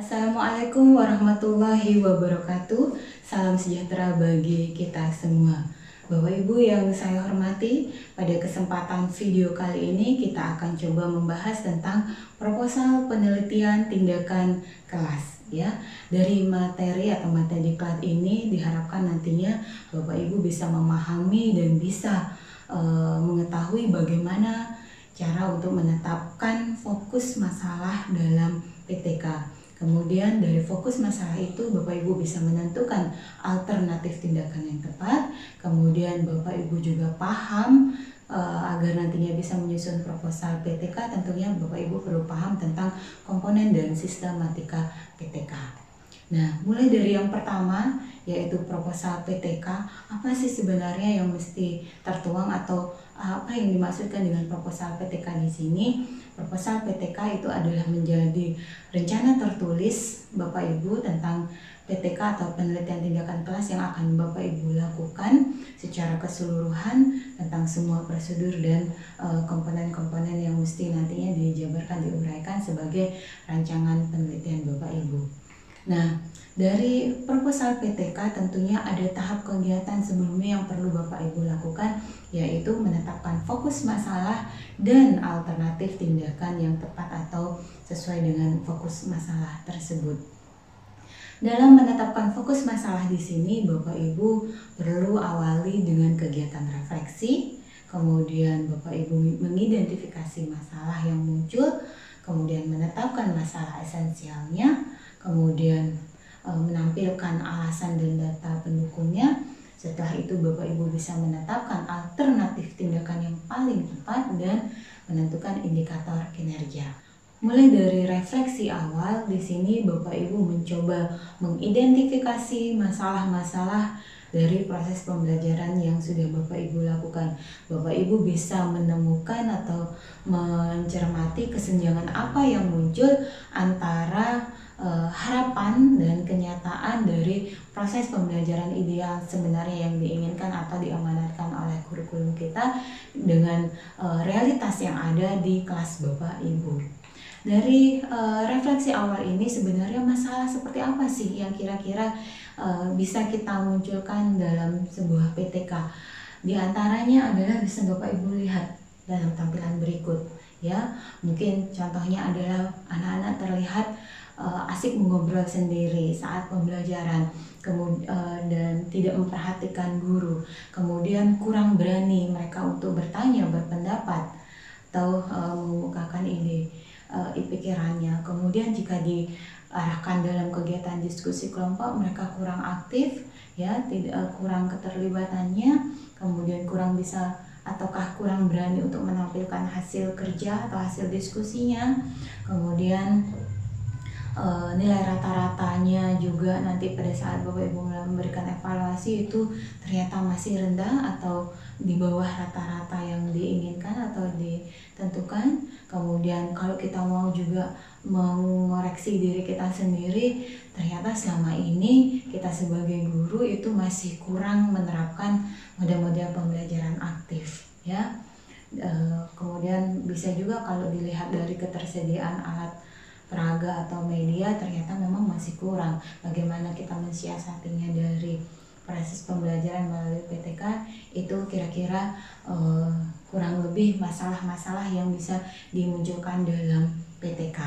Assalamualaikum warahmatullahi wabarakatuh. Salam sejahtera bagi kita semua. Bapak Ibu yang saya hormati, pada kesempatan video kali ini kita akan coba membahas tentang proposal penelitian tindakan kelas ya. Dari materi atau materi diklat ini diharapkan nantinya Bapak Ibu bisa memahami dan bisa mengetahui bagaimana cara untuk menetapkan fokus masalah dalam PTK. Kemudian dari fokus masalah itu Bapak Ibu bisa menentukan alternatif tindakan yang tepat. Kemudian Bapak Ibu juga paham agar nantinya bisa menyusun proposal PTK, tentunya Bapak Ibu perlu paham tentang komponen dan sistematika PTK. Nah, mulai dari yang pertama yaitu proposal PTK. Apa sih sebenarnya yang mesti tertuang atau apa yang dimaksudkan dengan proposal PTK di sini? Proposal PTK itu adalah menjadi rencana tertulis Bapak Ibu tentang PTK atau penelitian tindakan kelas yang akan Bapak Ibu lakukan secara keseluruhan tentang semua prosedur dan komponen-komponen yang mesti nantinya dijabarkan, diuraikan sebagai rancangan penelitian Bapak Ibu. Nah, dari proposal PTK tentunya ada tahap kegiatan sebelumnya yang perlu Bapak Ibu lakukan, yaitu menetapkan fokus masalah dan alternatif tindakan yang tepat atau sesuai dengan fokus masalah tersebut. Dalam menetapkan fokus masalah di sini, Bapak Ibu perlu awali dengan kegiatan refleksi, kemudian Bapak Ibu mengidentifikasi masalah yang muncul, kemudian menetapkan masalah esensialnya, kemudian menampilkan alasan dan data pendukungnya. Setelah itu Bapak Ibu bisa menetapkan alternatif tindakan yang paling tepat dan menentukan indikator kinerja. Mulai dari refleksi awal, di sini Bapak Ibu mencoba mengidentifikasi masalah-masalah dari proses pembelajaran yang sudah Bapak Ibu lakukan. Bapak Ibu bisa menemukan atau mencermati kesenjangan apa yang muncul antara harapan dan kenyataan dari proses pembelajaran ideal sebenarnya yang diinginkan atau diamanatkan oleh kurikulum kita dengan realitas yang ada di kelas Bapak Ibu. Dari refleksi awal ini sebenarnya masalah seperti apa sih yang kira-kira bisa kita munculkan dalam sebuah PTK? Di antaranya adalah bisa Bapak Ibu lihat dalam tampilan berikut ya. Mungkin contohnya adalah anak-anak terlihat asik mengobrol sendiri saat pembelajaran, dan tidak memperhatikan guru, kemudian kurang berani mereka untuk bertanya, berpendapat, atau mengemukakan ide pikirannya. Kemudian jika diarahkan dalam kegiatan diskusi kelompok, mereka kurang aktif, ya, kurang keterlibatannya, kemudian kurang bisa ataukah kurang berani untuk menampilkan hasil kerja atau hasil diskusinya. Kemudian nilai rata-ratanya juga nanti pada saat Bapak Ibu memberikan evaluasi itu ternyata masih rendah atau di bawah rata-rata yang diinginkan atau ditentukan. Kemudian kalau kita mau juga mengoreksi diri kita sendiri, ternyata selama ini kita sebagai guru itu masih kurang menerapkan model-model pembelajaran aktif ya. Kemudian bisa juga kalau dilihat dari ketersediaan alat peraga atau media, ternyata memang masih kurang. Bagaimana kita mensiasatinya dari proses pembelajaran melalui PTK itu kira-kira kurang lebih masalah-masalah yang bisa dimunculkan dalam PTK.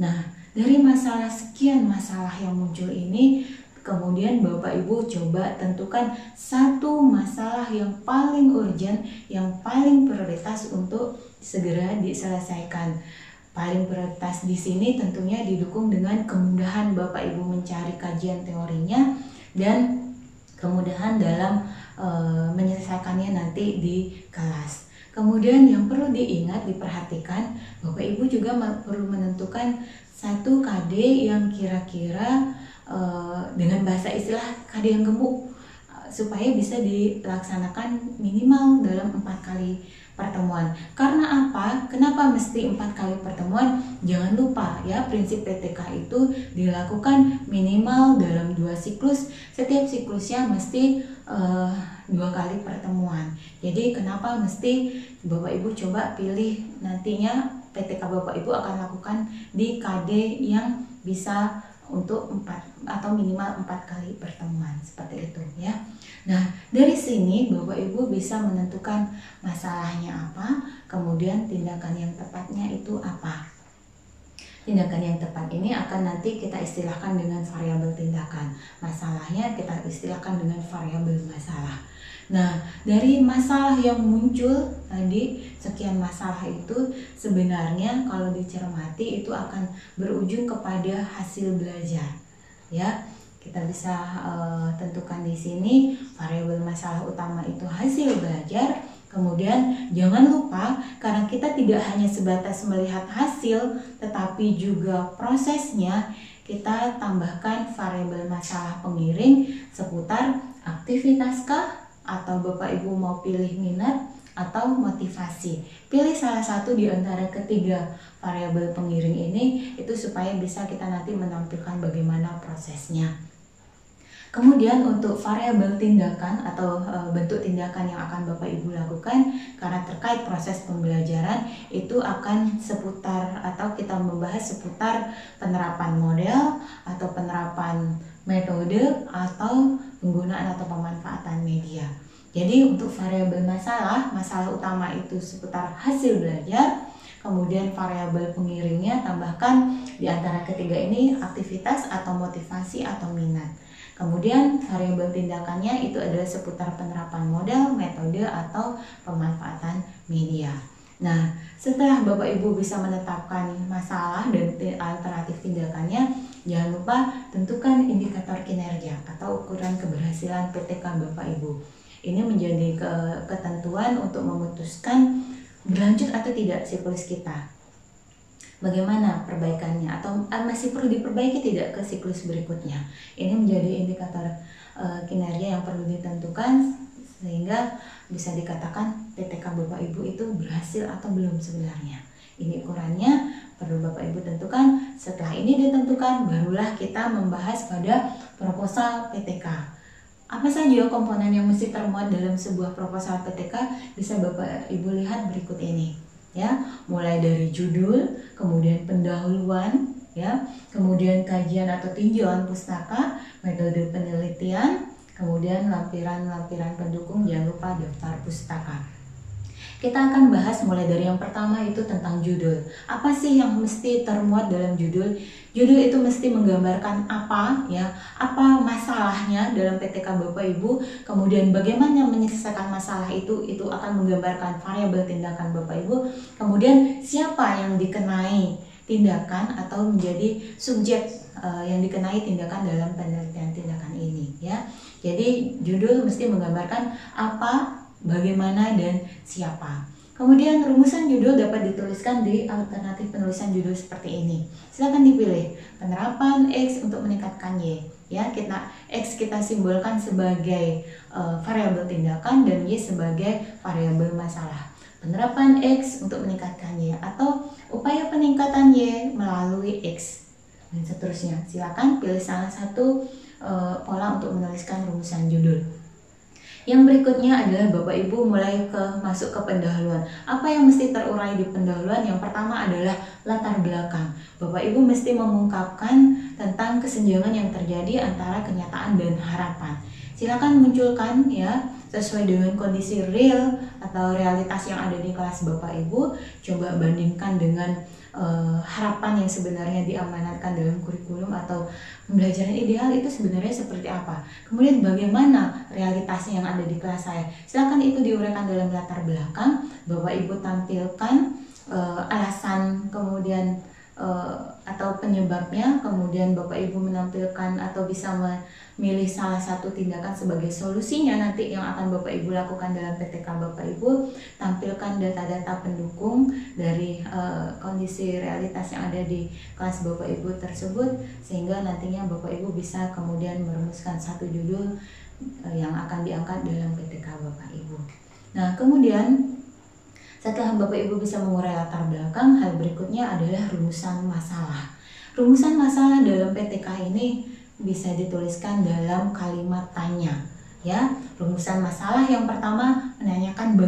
Nah, dari sekian masalah yang muncul ini, kemudian Bapak Ibu coba tentukan satu masalah yang paling urgent, yang paling prioritas untuk segera diselesaikan. Paling prioritas di sini tentunya didukung dengan kemudahan Bapak Ibu mencari kajian teorinya dan kemudahan dalam menyelesaikannya nanti di kelas. Kemudian yang perlu diingat, diperhatikan, Bapak Ibu juga perlu menentukan satu KD yang kira-kira dengan bahasa istilah KD yang gemuk, supaya bisa dilaksanakan minimal dalam 4 kali pertemuan. Karena apa? Kenapa mesti 4 kali pertemuan? Jangan lupa ya, prinsip PTK itu dilakukan minimal dalam 2 siklus. Setiap siklusnya mesti 2 kali pertemuan. Jadi kenapa mesti Bapak Ibu coba pilih nantinya PTK Bapak Ibu akan lakukan di KD yang bisa untuk 4 atau minimal 4 kali pertemuan seperti itu ya. Nah, dari sini Bapak Ibu bisa menentukan masalahnya apa, kemudian tindakan yang tepatnya itu apa. Tindakan yang tepat ini akan nanti kita istilahkan dengan variabel tindakan. Masalahnya kita istilahkan dengan variabel masalah. Nah, dari masalah yang muncul tadi, sekian masalah itu sebenarnya kalau dicermati itu akan berujung kepada hasil belajar. Ya, kita bisa tentukan di sini variabel masalah utama itu hasil belajar. Kemudian jangan lupa, karena kita tidak hanya sebatas melihat hasil, tetapi juga prosesnya, kita tambahkan variabel masalah pengiring seputar aktivitaskah, atau Bapak Ibu mau pilih minat atau motivasi. Pilih salah satu di antara ketiga variabel pengiring ini, itu supaya bisa kita nanti menampilkan bagaimana prosesnya. Kemudian untuk variabel tindakan atau bentuk tindakan yang akan Bapak Ibu lakukan, karena terkait proses pembelajaran, itu akan seputar atau kita membahas seputar penerapan model atau penerapan metode atau penggunaan atau pemanfaatan media. Jadi untuk variabel masalah utama itu seputar hasil belajar. Kemudian variabel pengiringnya tambahkan di antara ketiga ini aktivitas atau motivasi atau minat. Kemudian variabel tindakannya itu adalah seputar penerapan model, metode, atau pemanfaatan media. Nah, setelah Bapak Ibu bisa menetapkan masalah dan alternatif tindakannya, jangan lupa tentukan indikator kinerja atau ukuran keberhasilan PTK Bapak Ibu. Ini menjadi ketentuan untuk memutuskan berlanjut atau tidak siklus kita. Bagaimana perbaikannya atau masih perlu diperbaiki tidak ke siklus berikutnya. Ini menjadi indikator kinerja yang perlu ditentukan sehingga bisa dikatakan PTK Bapak Ibu itu berhasil atau belum sebenarnya. Ini ukurannya perlu Bapak Ibu tentukan. Setelah ini ditentukan, barulah kita membahas pada proposal PTK. Apa saja komponen yang mesti termuat dalam sebuah proposal PTK bisa Bapak Ibu lihat berikut ini. Ya, mulai dari judul, kemudian pendahuluan, ya, kemudian kajian atau tinjauan pustaka, metode penelitian, kemudian lampiran-lampiran pendukung, jangan lupa daftar pustaka. Kita akan bahas mulai dari yang pertama itu tentang judul. Apa sih yang mesti termuat dalam judul? Judul itu mesti menggambarkan apa ya, apa masalahnya dalam PTK Bapak Ibu, kemudian bagaimana menyelesaikan masalah itu akan menggambarkan variabel tindakan Bapak Ibu, kemudian siapa yang dikenai tindakan atau menjadi subjek yang dikenai tindakan dalam penelitian tindakan ini ya. Jadi judul mesti menggambarkan apa, bagaimana, dan siapa. Kemudian rumusan judul dapat dituliskan di alternatif penulisan judul seperti ini. Silakan dipilih penerapan X untuk meningkatkan Y. Ya, X kita simbolkan sebagai variabel tindakan dan Y sebagai variabel masalah. Penerapan X untuk meningkatkan Y atau upaya peningkatan Y melalui X dan seterusnya. Silakan pilih salah satu pola untuk menuliskan rumusan judul. Yang berikutnya adalah Bapak Ibu mulai masuk ke pendahuluan. Apa yang mesti terurai di pendahuluan? Yang pertama adalah latar belakang. Bapak Ibu mesti mengungkapkan tentang kesenjangan yang terjadi antara kenyataan dan harapan. Silakan munculkan ya sesuai dengan kondisi real atau realitas yang ada di kelas Bapak Ibu. Coba bandingkan dengan harapan yang sebenarnya diamanatkan dalam kurikulum atau pembelajaran ideal itu sebenarnya seperti apa. Kemudian bagaimana realitasnya yang ada di kelas saya. Silakan itu diuraikan dalam latar belakang. Bapak Ibu tampilkan alasan kemudian atau penyebabnya, kemudian Bapak Ibu menampilkan atau bisa memilih salah satu tindakan sebagai solusinya nanti yang akan Bapak Ibu lakukan dalam PTK Bapak Ibu. Tampilkan data-data pendukung dari kondisi realitas yang ada di kelas Bapak Ibu tersebut sehingga nantinya Bapak Ibu bisa kemudian merumuskan satu judul yang akan diangkat dalam PTK Bapak Ibu. Nah, kemudian setelah Bapak Ibu bisa mengurai latar belakang, hal berikutnya adalah rumusan masalah. Rumusan masalah dalam PTK ini bisa dituliskan dalam kalimat tanya. Ya, rumusan masalah yang pertama menanyakan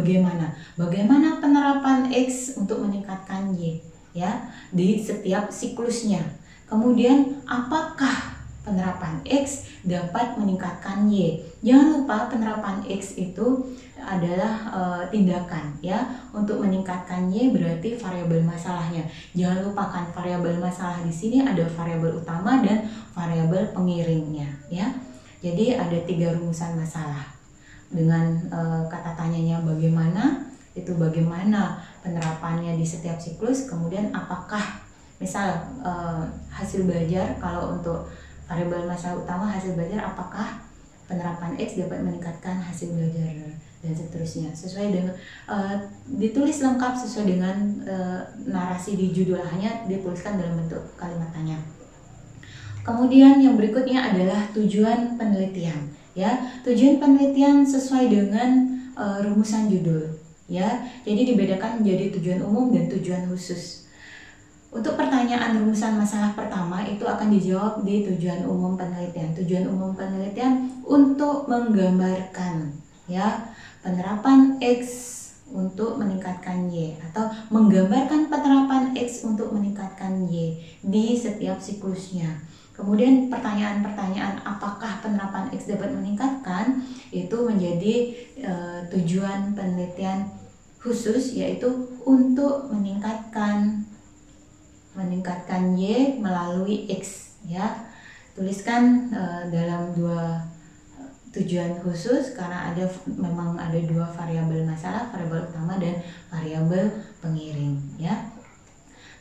bagaimana penerapan X untuk meningkatkan Y ya di setiap siklusnya. Kemudian apakah penerapan X dapat meningkatkan Y? Jangan lupa penerapan X itu adalah tindakan ya. Untuk meningkatkan Y berarti variabel masalahnya. Jangan lupakan variabel masalah di sini ada variabel utama dan variabel pengiringnya ya. Jadi ada 3 rumusan masalah. Dengan kata tanyanya bagaimana, itu bagaimana penerapannya di setiap siklus, kemudian apakah misal hasil belajar, kalau untuk variabel masalah utama hasil belajar, apakah penerapan X dapat meningkatkan hasil belajar dan seterusnya, sesuai dengan ditulis lengkap sesuai dengan narasi di judul, hanya dituliskan dalam bentuk kalimat tanya. Kemudian yang berikutnya adalah tujuan penelitian ya. Tujuan penelitian sesuai dengan rumusan judul ya. Jadi dibedakan menjadi tujuan umum dan tujuan khusus. Untuk pertanyaan rumusan masalah pertama itu akan dijawab di tujuan umum penelitian. Tujuan umum penelitian untuk menggambarkan ya penerapan X untuk meningkatkan Y, atau menggambarkan penerapan X untuk meningkatkan Y di setiap siklusnya. Kemudian pertanyaan-pertanyaan apakah penerapan X dapat meningkatkan itu menjadi tujuan penelitian khusus, yaitu untuk meningkatkan Y melalui X ya. Tuliskan dalam 2 tujuan khusus karena memang ada 2 variabel masalah, variabel utama dan variabel pengiring ya.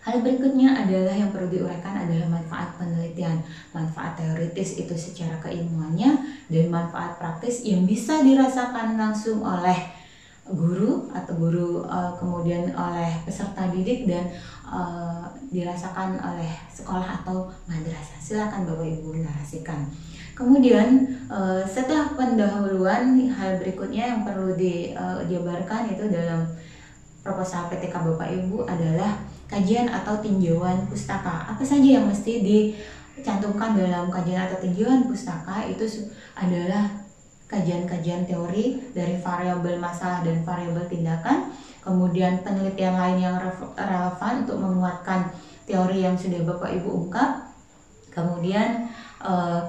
Hal berikutnya adalah yang perlu diuraikan adalah manfaat penelitian. Manfaat teoritis itu secara keilmuannya, dan manfaat praktis yang bisa dirasakan langsung oleh guru kemudian oleh peserta didik, dan dirasakan oleh sekolah atau madrasah. Silakan Bapak Ibu narasikan. Kemudian setelah pendahuluan, hal berikutnya yang perlu dijabarkan itu dalam proposal PTK Bapak Ibu adalah kajian atau tinjauan pustaka. Apa saja yang mesti dicantumkan dalam kajian atau tinjauan pustaka? Itu adalah kajian-kajian teori dari variabel masalah dan variabel tindakan, kemudian penelitian lain yang relevan untuk menguatkan teori yang sudah Bapak Ibu ungkap, kemudian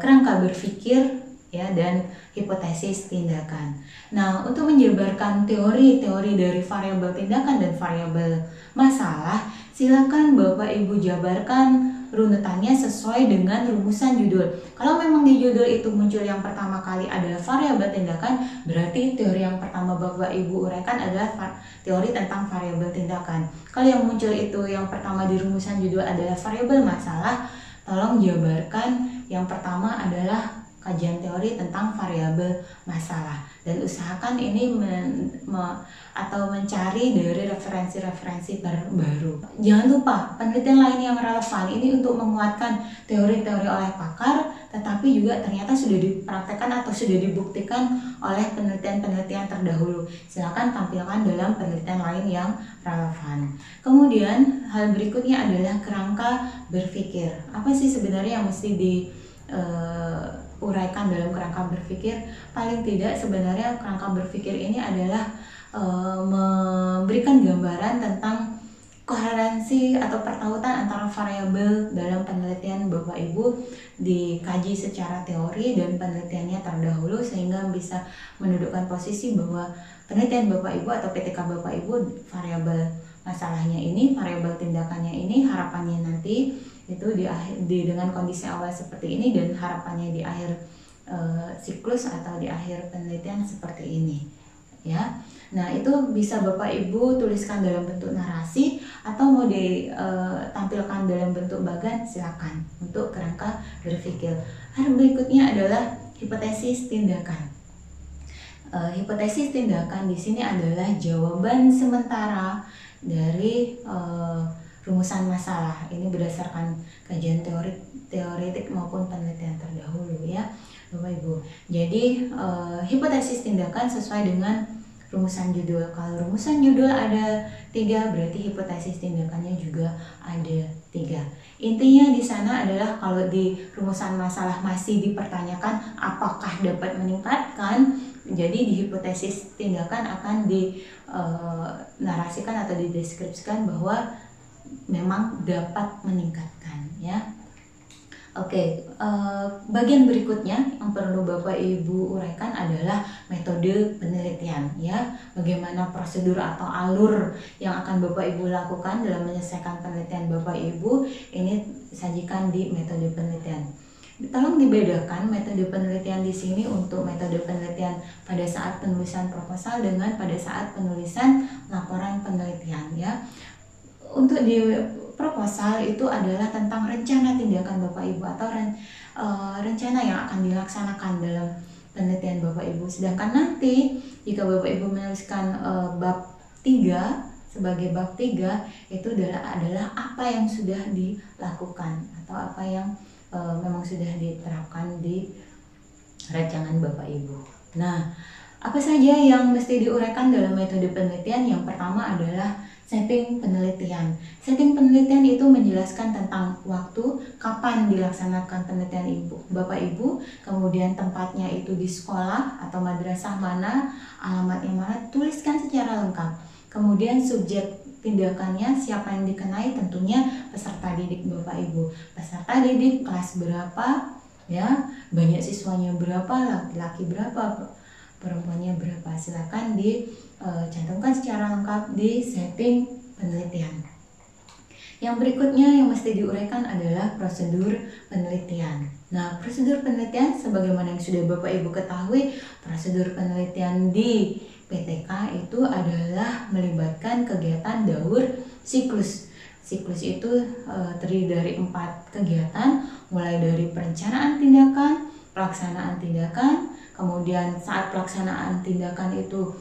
kerangka berpikir ya, dan hipotesis tindakan. Nah, untuk menjabarkan teori-teori dari variabel tindakan dan variabel masalah, silakan Bapak Ibu jabarkan runutannya sesuai dengan rumusan judul. Kalau memang di judul itu muncul yang pertama kali adalah variabel tindakan, berarti teori yang pertama Bapak Ibu uraikan adalah teori tentang variabel tindakan. Kalau yang muncul itu yang pertama di rumusan judul adalah variabel masalah, tolong jabarkan yang pertama adalah kajian teori tentang variabel masalah, dan usahakan ini mencari dari referensi-referensi terbaru. Jangan lupa penelitian lain yang relevan ini untuk menguatkan teori-teori oleh pakar, tetapi juga ternyata sudah dipraktekkan atau sudah dibuktikan oleh penelitian-penelitian terdahulu. Silakan tampilkan dalam penelitian lain yang relevan. Kemudian hal berikutnya adalah kerangka berpikir. Apa sih sebenarnya yang mesti uraikan dalam kerangka berpikir? Paling tidak sebenarnya kerangka berpikir ini adalah memberikan gambaran tentang koherensi atau pertautan antara variabel dalam penelitian Bapak Ibu dikaji secara teori dan penelitiannya terdahulu, sehingga bisa mendudukan posisi bahwa penelitian Bapak Ibu atau PTK Bapak Ibu variabel masalahnya ini, variabel tindakannya ini, harapannya nanti itu dengan kondisi awal seperti ini, dan harapannya di akhir siklus atau di akhir penelitian seperti ini ya. Nah, itu bisa Bapak Ibu tuliskan dalam bentuk narasi atau mau ditampilkan dalam bentuk bagan, silakan untuk kerangka berpikir. Hal berikutnya adalah hipotesis tindakan. Hipotesis tindakan di sini adalah jawaban sementara dari rumusan masalah. Ini berdasarkan kajian teoretik maupun penelitian terdahulu ya Bapak Ibu. Jadi hipotesis tindakan sesuai dengan rumusan judul. Kalau rumusan judul ada 3, berarti hipotesis tindakannya juga ada 3. Intinya di sana adalah kalau di rumusan masalah masih dipertanyakan apakah dapat meningkatkan, jadi di hipotesis tindakan akan dinarasikan atau dideskripsikan bahwa memang dapat meningkatkan ya. Oke, bagian berikutnya yang perlu Bapak Ibu uraikan adalah metode penelitian ya. Bagaimana prosedur atau alur yang akan Bapak Ibu lakukan dalam menyelesaikan penelitian Bapak Ibu, ini disajikan di metode penelitian. Tolong dibedakan metode penelitian di sini untuk metode penelitian pada saat penulisan proposal dengan pada saat penulisan laporan penelitian ya. Untuk di proposal itu adalah tentang rencana tindakan Bapak Ibu atau rencana yang akan dilaksanakan dalam penelitian Bapak Ibu. Sedangkan nanti jika Bapak Ibu menuliskan bab 3 sebagai bab 3 itu adalah apa yang sudah dilakukan atau apa yang memang sudah diterapkan di rancangan Bapak Ibu. Nah, apa saja yang mesti diuraikan dalam metode penelitian? Yang pertama adalah setting penelitian. Setting penelitian itu menjelaskan tentang waktu, kapan dilaksanakan penelitian Bapak Ibu, kemudian tempatnya itu di sekolah atau madrasah mana, alamatnya mana, tuliskan secara lengkap. Kemudian subjek tindakannya, siapa yang dikenai, tentunya peserta didik Bapak Ibu. Peserta didik kelas berapa, ya, banyak siswanya berapa, laki-laki berapa, perempuannya berapa. Silakan dicantumkan secara lengkap di setting penelitian. Yang berikutnya yang mesti diuraikan adalah prosedur penelitian. Nah, prosedur penelitian sebagaimana yang sudah Bapak Ibu ketahui, prosedur penelitian di PTK itu adalah melibatkan kegiatan daur siklus. Siklus itu terdiri dari 4 kegiatan, mulai dari perencanaan tindakan, pelaksanaan tindakan, kemudian saat pelaksanaan tindakan itu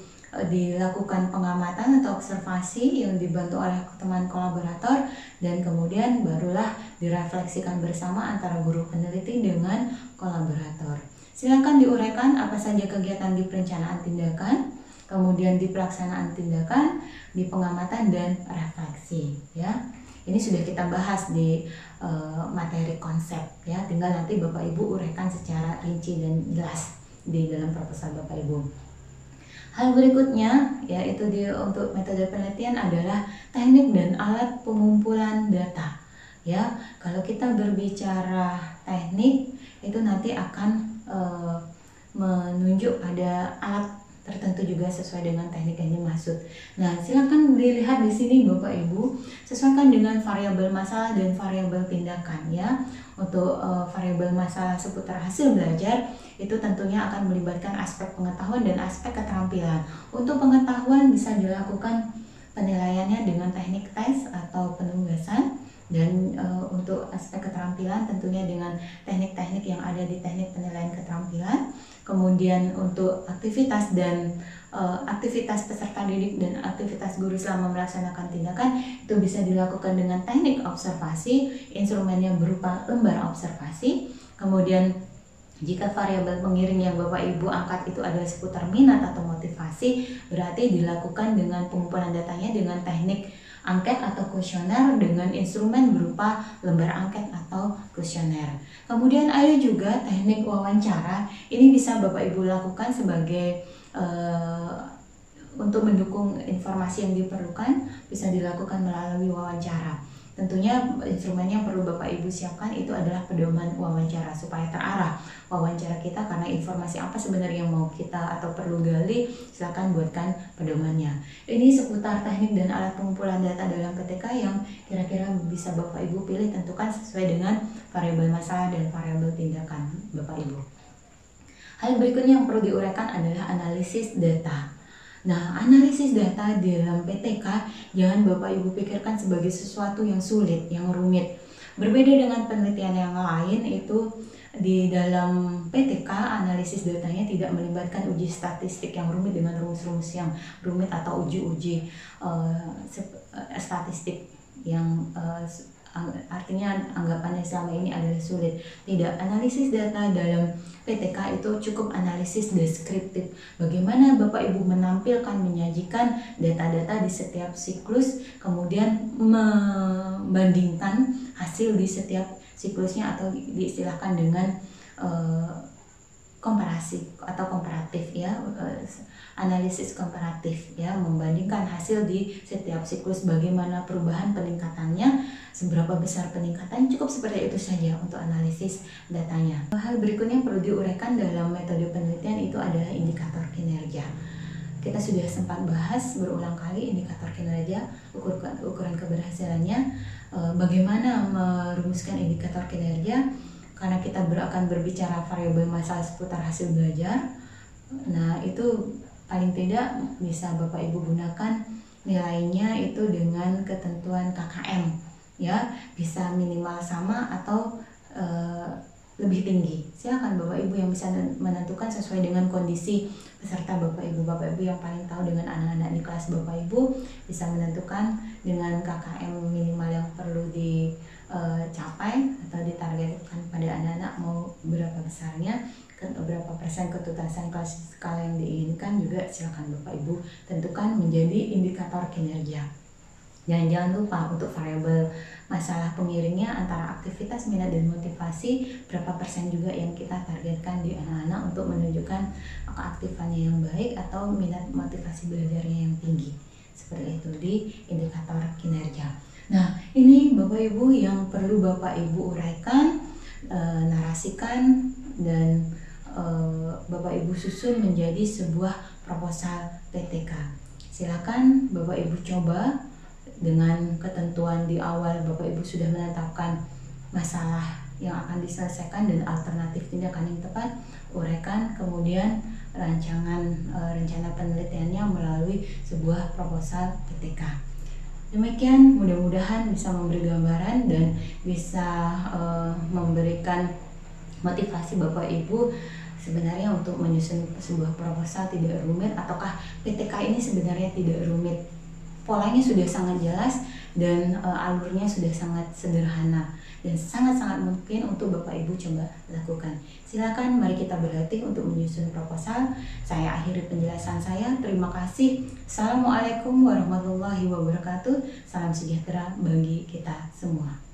dilakukan pengamatan atau observasi yang dibantu oleh teman kolaborator, dan kemudian barulah direfleksikan bersama antara guru peneliti dengan kolaborator. Silakan diuraikan apa saja kegiatan di perencanaan tindakan, kemudian di pelaksanaan tindakan, di pengamatan dan refleksi ya. Ini sudah kita bahas di materi konsep ya, tinggal nanti Bapak Ibu uraikan secara rinci dan jelas di dalam proposal Bapak Ibu. Hal berikutnya yaitu untuk metode penelitian adalah teknik dan alat pengumpulan data. Ya, kalau kita berbicara teknik itu nanti akan menunjuk pada alat tertentu juga sesuai dengan teknik yang dimaksud. Nah, silakan dilihat di sini Bapak Ibu, sesuaikan dengan variabel masalah dan variabel tindakan ya. Untuk variabel masalah seputar hasil belajar itu tentunya akan melibatkan aspek pengetahuan dan aspek keterampilan. Untuk pengetahuan bisa dilakukan penilaiannya dengan teknik tes atau penugasan, dan untuk aspek keterampilan tentunya dengan teknik-teknik yang ada di teknik penilaian keterampilan. Kemudian untuk aktivitas dan aktivitas peserta didik dan aktivitas guru selama melaksanakan tindakan itu bisa dilakukan dengan teknik observasi, instrumennya berupa lembar observasi. Kemudian jika variabel pengiring yang Bapak Ibu angkat itu adalah seputar minat atau motivasi, berarti dilakukan dengan pengumpulan datanya dengan teknik angket atau kuesioner dengan instrumen berupa lembar angket atau kuesioner. Kemudian ada juga teknik wawancara. Ini bisa Bapak Ibu lakukan sebagai untuk mendukung informasi yang diperlukan, bisa dilakukan melalui wawancara. Tentunya instrumen yang perlu Bapak Ibu siapkan itu adalah pedoman wawancara supaya terarah wawancara kita, karena informasi apa sebenarnya yang mau kita atau perlu gali, silakan buatkan pedomannya. Ini seputar teknik dan alat pengumpulan data dalam PTK yang kira-kira bisa Bapak Ibu pilih, tentukan sesuai dengan variabel masalah dan variabel tindakan Bapak Ibu. Hal berikutnya yang perlu diuraikan adalah analisis data. Nah, analisis data di dalam PTK jangan Bapak Ibu pikirkan sebagai sesuatu yang sulit, yang rumit. Berbeda dengan penelitian yang lain, itu di dalam PTK analisis datanya tidak melibatkan uji statistik yang rumit dengan rumus-rumus yang rumit atau uji-uji statistik yang artinya anggapannya selama ini adalah sulit. Tidak, analisis data dalam PTK itu cukup analisis deskriptif. Bagaimana Bapak Ibu menampilkan, menyajikan data-data di setiap siklus, kemudian membandingkan hasil di setiap siklusnya atau diistilahkan dengan komparasi atau komparatif ya, analisis komparatif ya, membandingkan hasil di setiap siklus, bagaimana perubahan peningkatannya, seberapa besar peningkatan. Cukup seperti itu saja untuk analisis datanya. Hal berikutnya perlu diuraikan dalam metode penelitian itu adalah indikator kinerja. Kita sudah sempat bahas berulang kali indikator kinerja, ukuran keberhasilannya, bagaimana merumuskan indikator kinerja. Karena kita akan berbicara variabel masalah seputar hasil belajar, nah itu paling tidak bisa Bapak Ibu gunakan nilainya itu dengan ketentuan KKM ya, bisa minimal sama atau lebih tinggi. Silakan Bapak Ibu yang bisa menentukan sesuai dengan kondisi peserta Bapak Ibu. Bapak Ibu yang paling tahu dengan anak-anak di kelas Bapak Ibu bisa menentukan dengan KKM minimal yang perlu dicapai atau ditargetkan pada anak-anak, mau berapa besarnya, berapa persen ketuntasan kelas skala yang diinginkan, juga silakan Bapak Ibu tentukan menjadi indikator kinerja. Dan jangan lupa untuk variabel masalah pengiringnya antara aktivitas, minat, dan motivasi, berapa persen juga yang kita targetkan di anak-anak untuk menunjukkan keaktifannya yang baik atau minat motivasi belajarnya yang tinggi. Seperti itu di indikator kinerja. Nah, ini Bapak Ibu yang perlu Bapak Ibu uraikan, narasikan, dan Bapak Ibu susun menjadi sebuah proposal PTK. Silakan Bapak Ibu coba. Dengan ketentuan di awal Bapak Ibu sudah menetapkan masalah yang akan diselesaikan dan alternatif tindakan yang tepat, uraikan, kemudian rencana penelitiannya melalui sebuah proposal PTK. Demikian, mudah-mudahan bisa memberi gambaran dan bisa memberikan motivasi Bapak Ibu sebenarnya untuk menyusun sebuah proposal tidak rumit, ataukah PTK ini sebenarnya tidak rumit. Polanya sudah sangat jelas dan alurnya sudah sangat sederhana dan sangat-sangat mungkin untuk Bapak Ibu coba lakukan. Silakan, mari kita berlatih untuk menyusun proposal. Saya akhiri penjelasan saya. Terima kasih. Assalamualaikum warahmatullahi wabarakatuh. Salam sejahtera bagi kita semua.